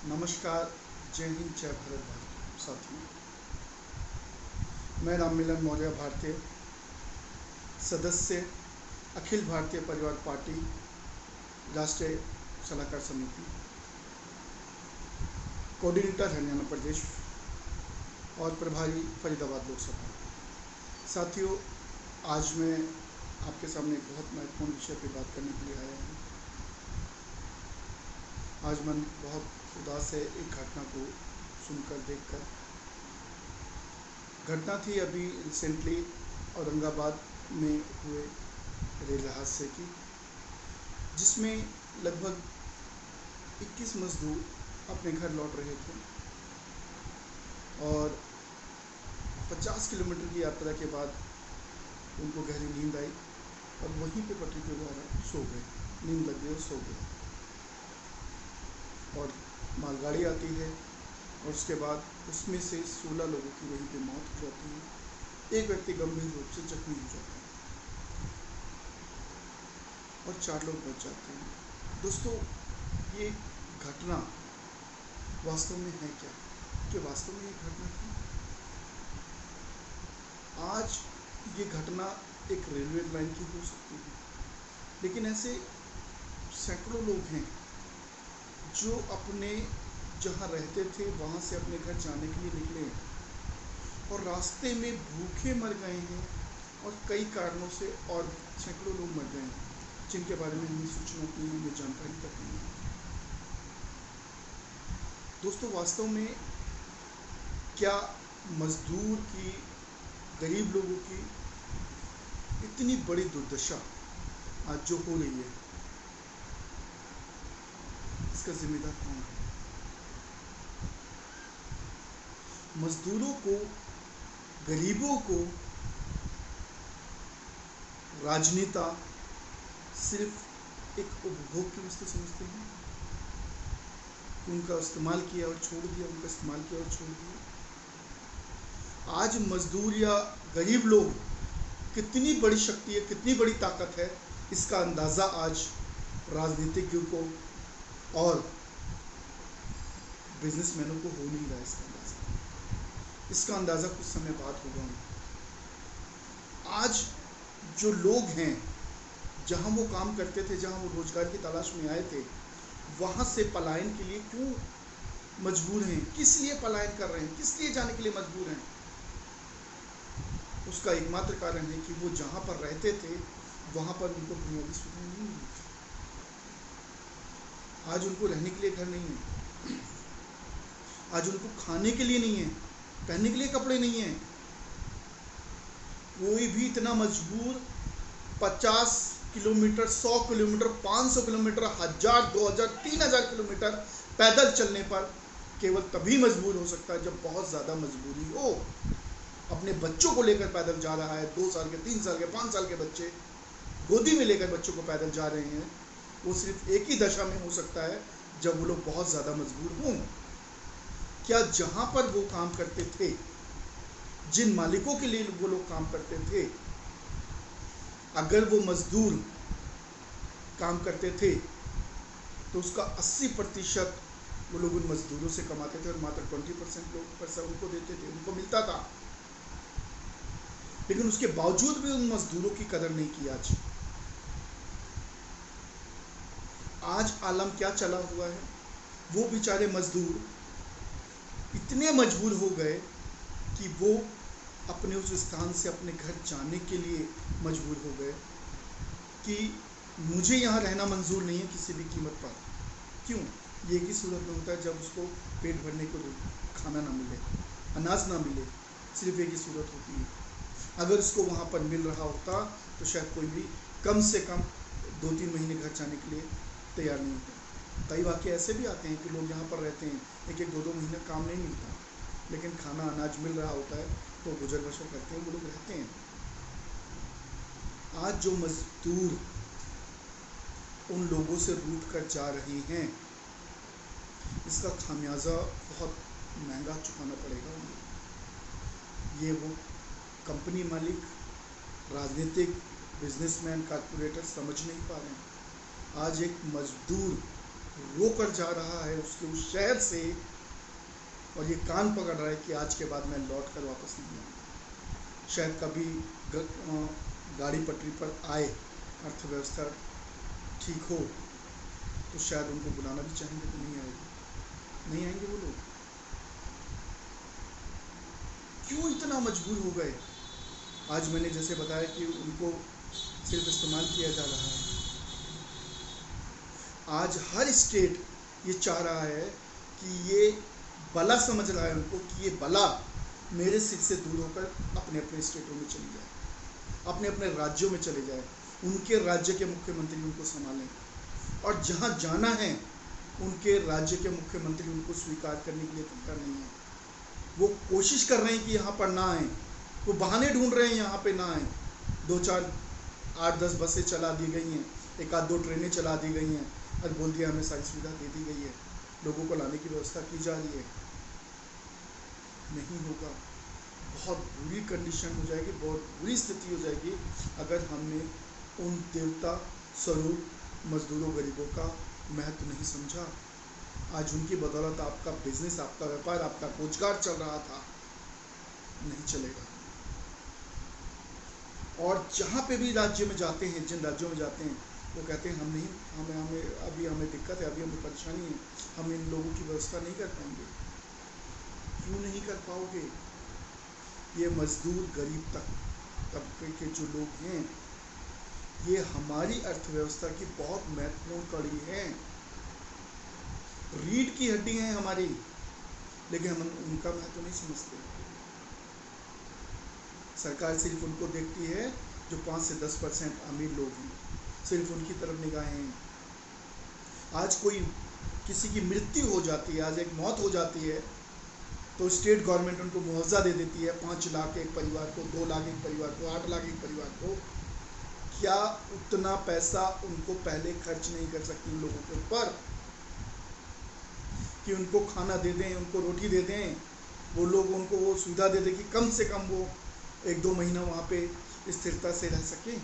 नमस्कार, जय हिंद, जय भारत भाई साथियों। मैं राम मिलन मौर्य, भारतीय सदस्य, अखिल भारतीय परिवार पार्टी, राष्ट्रीय सलाहकार समिति, कोऑर्डिनेटर हरियाणा प्रदेश और प्रभारी फरीदाबाद लोकसभा। साथियों, आज मैं आपके सामने एक बहुत महत्वपूर्ण विषय पर बात करने के लिए आया हूँ। आज मन बहुत उदास है एक घटना को सुनकर, देखकर। घटना थी अभी रिसेंटली औरंगाबाद में हुए रेल हादसे की, जिसमें लगभग 21 मजदूर अपने घर लौट रहे थे और 50 किलोमीटर की यात्रा के बाद उनको गहरी नींद आई और वहीं पे पटरी के द्वारा सो गए। नींद लग गई और सो गए और मालगाड़ी आती है और उसके बाद उसमें से 16 लोगों की वहीं पे मौत हो जाती है। एक व्यक्ति गंभीर रूप से जख्मी हो जाता है और 4 लोग बच जाते हैं। दोस्तों, ये घटना वास्तव में है क्या? कि वास्तव में ये घटना थी। आज ये घटना एक रेलवे लाइन की हो सकती है, लेकिन ऐसे सैकड़ों लोग हैं जो अपने जहाँ रहते थे वहाँ से अपने घर जाने के लिए निकले और रास्ते में भूखे मर गए हैं और कई कारणों से और सैकड़ों लोग मर गए हैं जिनके बारे में हमें सूचना नहीं है, हमें जानकारी तक नहीं है। दोस्तों, वास्तव में क्या मजदूर की, गरीब लोगों की इतनी बड़ी दुर्दशा आज जो हो रही है, इसका जिम्मेदार कौन है? मजदूरों को, गरीबों को राजनेता सिर्फ एक उपभोग की वस्तु समझते हैं। उनका इस्तेमाल किया और छोड़ दिया, उनका इस्तेमाल किया और छोड़ दिया। आज मजदूर या गरीब लोग कितनी बड़ी शक्ति है, कितनी बड़ी ताकत है, इसका अंदाज़ा आज राजनीतिज्ञों को और बिजनेसमैनों को हो नहीं रहा है। इसका अंदाज़ा कुछ समय बाद होगा। आज जो लोग हैं, जहाँ वो काम करते थे, जहाँ वो रोजगार की तलाश में आए थे, वहाँ से पलायन के लिए क्यों मजबूर हैं? किस लिए पलायन कर रहे हैं? किस लिए जाने के लिए मजबूर हैं? उसका एकमात्र कारण है कि वो जहाँ पर रहते थे वहाँ पर उनको बुनियादी सुविधाएं नहीं मिली। आज उनको रहने के लिए घर नहीं है, आज उनको खाने के लिए नहीं है, पहनने के लिए कपड़े नहीं हैं। कोई भी इतना मजबूर 50 किलोमीटर, 100 किलोमीटर, 500 किलोमीटर, 1000, 2000, 3000 किलोमीटर पैदल चलने पर केवल तभी मजबूर हो सकता है जब बहुत ज़्यादा मजबूरी हो। अपने बच्चों को लेकर पैदल जा रहा है, 2 साल के, 3 साल के, 5 साल के बच्चे गोदी में लेकर बच्चों को पैदल जा रहे हैं, वो सिर्फ एक ही दशा में हो सकता है जब वो लोग बहुत ज़्यादा मजबूर हों। क्या जहाँ पर वो काम करते थे, जिन मालिकों के लिए वो लोग काम करते थे, अगर वो मजदूर काम करते थे तो उसका 80% वो लोग उन मजदूरों से कमाते थे और मात्र 20% लोग पैसा उनको देते थे, उनको मिलता था। लेकिन उसके बावजूद भी उन मजदूरों की कदर नहीं की। आज आलम क्या चला हुआ है, वो बेचारे मजदूर इतने मजबूर हो गए कि वो अपने उस स्थान से अपने घर जाने के लिए मजबूर हो गए कि मुझे यहाँ रहना मंजूर नहीं है किसी भी कीमत पर। क्यों? ये की सूरत में होता है जब उसको पेट भरने को खाना ना मिले, अनाज ना मिले, सिर्फ एक ही सूरत होती है। अगर उसको वहाँ पर मिल रहा होता तो शायद कोई भी कम से कम 2-3 महीने घर जाने के लिए तैयार नहीं होता। कई वाक़े ऐसे भी आते हैं कि लोग यहाँ पर रहते हैं, 1-2 महीने काम नहीं मिलता, लेकिन खाना, अनाज मिल रहा होता है तो गुजर बसर करते हैं, वो लोग रहते हैं। आज जो मजदूर उन लोगों से रूठ कर जा रही हैं, इसका खामियाजा बहुत महंगा चुकाना पड़ेगा उन्हें। ये वो कंपनी मालिक, राजनीतिक, बिजनेसमैन, कारपोरेटर समझ नहीं पा रहे हैं। आज एक मजदूर रोकर जा रहा है उसके उस शहर से, और ये कान पकड़ रहा है कि आज के बाद मैं लौट कर वापस नहीं आऊँगा। शायद कभी गाड़ी पटरी पर आए, अर्थव्यवस्था ठीक हो, तो शायद उनको बुलाना भी चाहेंगे तो नहीं आएगी, नहीं आएंगे वो लोग। क्यों इतना मजबूर हो गए? आज मैंने जैसे बताया कि उनको सिर्फ इस्तेमाल किया जा रहा है। आज हर स्टेट ये चाह रहा है कि ये बला समझ रहा है उनको कि ये बला मेरे सिर से दूर होकर अपने अपने स्टेटों में चली जाए, अपने अपने राज्यों में चले जाए, उनके राज्य के मुख्यमंत्री उनको संभालें, और जहाँ जाना है उनके राज्य के मुख्यमंत्री उनको स्वीकार करने के लिए तैयार नहीं है। वो कोशिश कर रहे हैं कि यहाँ पर ना आए, वो बहाने ढूंढ रहे हैं यहाँ पे ना आए। 2-4 8-10 बसें चला दी गई हैं, 1-2 ट्रेनें चला दी गई हैं, और बोल दिया हमें सारी सुविधा दे दी गई है, लोगों को लाने की व्यवस्था की जा रही है। नहीं होगा, बहुत बुरी कंडीशन हो जाएगी, बहुत बुरी स्थिति हो जाएगी अगर हमने उन देवता स्वरूप मजदूरों गरीबों का महत्व नहीं समझा। आज उनकी बदौलत आपका बिजनेस, आपका व्यापार, आपका रोजगार चल रहा था, नहीं चलेगा। और जहाँ पे भी राज्य में जाते हैं, जिन राज्यों में जाते हैं, वो कहते हैं हमें दिक्कत है, अभी हमें परेशानी है, हम इन लोगों की व्यवस्था नहीं कर पाएंगे। क्यों नहीं कर पाओगे? ये मजदूर गरीब तबके के जो लोग हैं, ये हमारी अर्थव्यवस्था की बहुत महत्वपूर्ण कड़ी है, रीढ़ की हड्डी है हमारी, लेकिन हम उनका महत्व नहीं समझते। सरकार सिर्फ उनको देखती है जो 5 से 10% अमीर लोग हैं, सिर्फ उनकी तरफ निगाहें हैं। आज कोई किसी की मृत्यु हो जाती है, आज एक मौत हो जाती है, तो स्टेट गवर्नमेंट उनको मुआवजा दे देती है, 5 लाख एक परिवार को, 2 लाख एक परिवार को, 8 लाख एक परिवार को। क्या उतना पैसा उनको पहले खर्च नहीं कर सकती उन लोगों के ऊपर कि उनको खाना दे दें, उनको रोटी दे दें, वो लोग उनको वो सुविधा दे दें कि कम से कम वो 1-2 महीना वहाँ पे स्थिरता से रह सकें?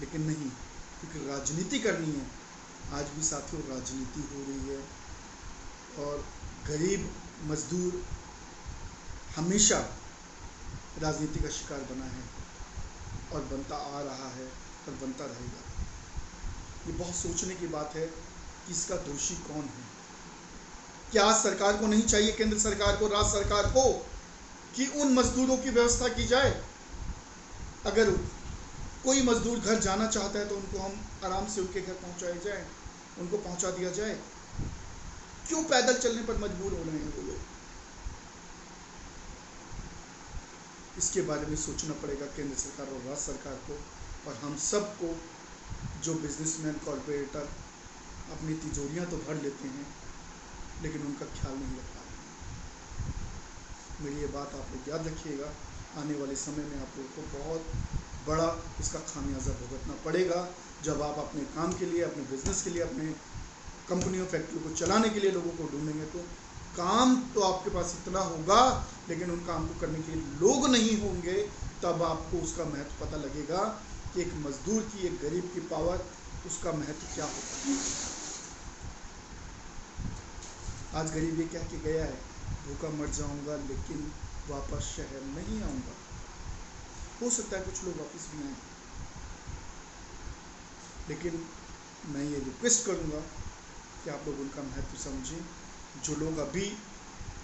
लेकिन नहीं, क्योंकि राजनीति करनी है। आज भी साथियों राजनीति हो रही है, और गरीब मजदूर हमेशा राजनीति का शिकार बना है, और बनता आ रहा है, और बनता रहेगा। ये बहुत सोचने की बात है कि इसका दोषी कौन है। क्या सरकार को नहीं चाहिए, केंद्र सरकार को, राज्य सरकार को, कि उन मजदूरों की व्यवस्था की जाए? अगर कोई मजदूर घर जाना चाहता है तो उनको हम आराम से उनके घर पहुंचाया जाए, उनको पहुंचा दिया जाए। क्यों पैदल चलने पर मजबूर हो रहे हैं वो लोग? इसके बारे में सोचना पड़ेगा केंद्र सरकार और राज्य सरकार को, और हम सबको, जो बिजनेसमैन, कॉर्पोरेटर अपनी तिजोरियां तो भर लेते हैं, लेकिन उनका ख्याल नहीं रख पाते। मेरी ये बात आप लोग याद रखिएगा, आने वाले समय में आप लोगों को बहुत बड़ा इसका खामियाजा भुगतना पड़ेगा, जब आप अपने काम के लिए, अपने बिजनेस के लिए, अपने कंपनियों फैक्ट्री को चलाने के लिए लोगों को ढूंढेंगे। तो काम तो आपके पास इतना होगा, लेकिन उन काम को करने के लिए लोग नहीं होंगे। तब आपको उसका महत्व पता लगेगा कि एक मजदूर की, एक गरीब की पावर, उसका महत्व क्या होता है। आज गरीब ये कह के गया है, भूखा मर जाऊंगा लेकिन वापस शहर नहीं आऊंगा। हो सकता है कुछ लोग वापस भी आए, लेकिन मैं ये रिक्वेस्ट करूंगा कि आप लोग उनका महत्व समझें। जो लोग अभी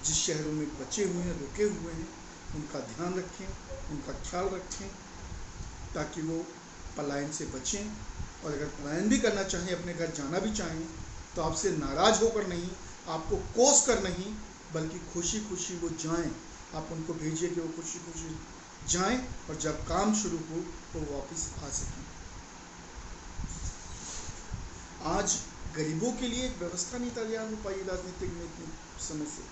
जिस शहरों में बचे हुए हैं, रुके हुए हैं, उनका ध्यान रखें, उनका ख्याल रखें, ताकि वो पलायन से बचें। और अगर पलायन भी करना चाहें, अपने घर जाना भी चाहें, तो आपसे नाराज़ होकर नहीं, आपको कोस कर नहीं, बल्कि खुशी खुशी वो जाएं। आप उनको भेजिए कि वो खुशी खुशी जाएं, और जब काम शुरू हो तो वापस आ सकें। आज गरीबों के लिए एक व्यवस्था नहीं तैयार हो पाई राजनीतिक में इतने समय से।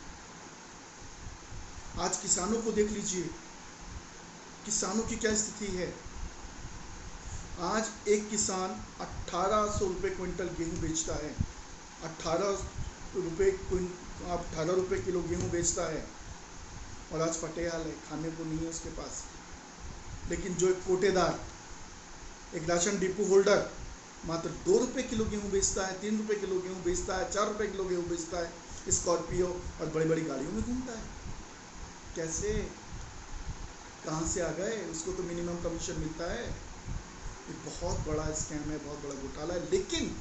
आज किसानों को देख लीजिए, किसानों की क्या स्थिति है। आज एक किसान 1800 रुपये क्विंटल गेहूं बेचता है, 18 रुपये किलो गेहूं बेचता है, और आज फटे हाल है, खाने को नहीं है उसके पास। लेकिन जो एक कोटेदार, एक राशन डिपो होल्डर, मात्र 2 रुपए किलो गेहूँ बेचता है, 3 रुपए किलो गेहूँ बेचता है, 4 रुपए किलो गेहूँ बेचता है, स्कॉर्पियो और बड़ी बड़ी गाड़ियों में घूमता है। कैसे, कहाँ से आ गए? उसको तो मिनिमम कमीशन मिलता है। ये बहुत बड़ा स्कैम है, बहुत बड़ा घोटाला है। लेकिन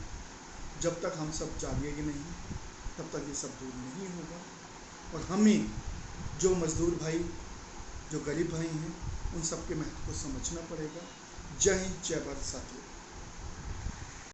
जब तक हम सब जागेंगे नहीं, तब तक ये सब दूर नहीं होगा। और हमें जो मजदूर भाई, जो गरीब भाई हैं, उन सब के महत्व को समझना पड़ेगा। जय हिंद, जय भारत साथियों।